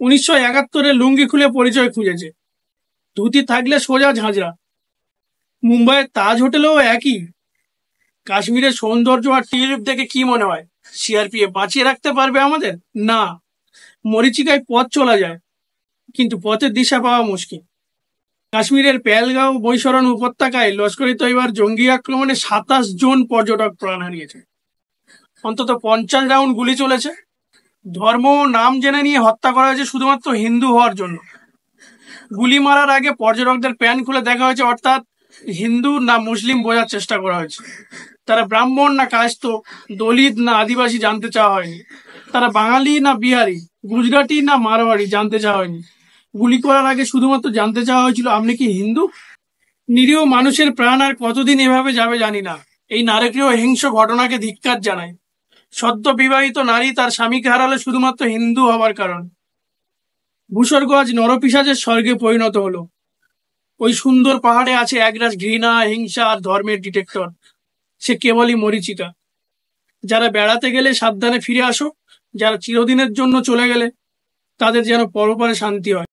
1971 লুঙ্গি খুলে পরিচয় খুঁজেছে, ধুতি থাকলে সোজা ঝাঁঝরা। মুম্বাইয়ের তাজ হোটেলেও একই। কাশ্মীরের সৌন্দর্য আর টিউলিপ দেখে কি মনে হয় সিআরপিএফ বাঁচিয়ে রাখতে পারবে আমাদের? না। মরীচিকায় পথ চলা যায়, কিন্তু পথের দিশা পাওয়া মুশকিল। কাশ্মীরের পেহেলগাঁও বৈশরণ উপত্যকায় লস্কর ই তৈবার জঙ্গি আক্রমণে 27 জন পর্যটক প্রাণ হারিয়েছে। অন্তত 50 রাউন্ড গুলি চলেছে। ধর্ম ও নাম জেনে নিয়ে হত্যা করা হয়েছে শুধুমাত্র হিন্দু হওয়ার জন্য। গুলি মারার আগে পর্যটকদের প্যান খুলে দেখা হয়েছে, অর্থাৎ হিন্দু না মুসলিম বোঝার চেষ্টা করা হয়েছে। তারা ব্রাহ্মণ না কায়স্থ, দলিত না আদিবাসী জানতে চাওয়া হয়নি। তারা বাঙালি না বিহারি, গুজরাটি না মারোয়াড়ি জানতে চাওয়া হয়নি। গুলি করার আগে শুধুমাত্র জানতে চাওয়া হয়েছিল, আপনি কি হিন্দু? নিরীহ মানুষের প্রাণ আর কতদিন এভাবে যাবে জানি না। এই নারকীয় হিংস্র ঘটনাকে ধিক্কার জানাই। সদ্য বিবাহিত নারী তার স্বামীকে হারালে শুধুমাত্র হিন্দু হবার কারণ। ভূস্বর্গ আজ নরপিশাচের স্বর্গে পরিণত হলো। ওই সুন্দর পাহাড়ে আছে একরাশ ঘৃণা, হিংসা আর ধর্মের ডিটেক্টর। সে কেবলই মরীচিকা। যারা বেড়াতে গেলে সাবধানে ফিরে আসো, যারা চিরদিনের জন্য চলে গেলে তাদের যেন পরপারে শান্তি হয়।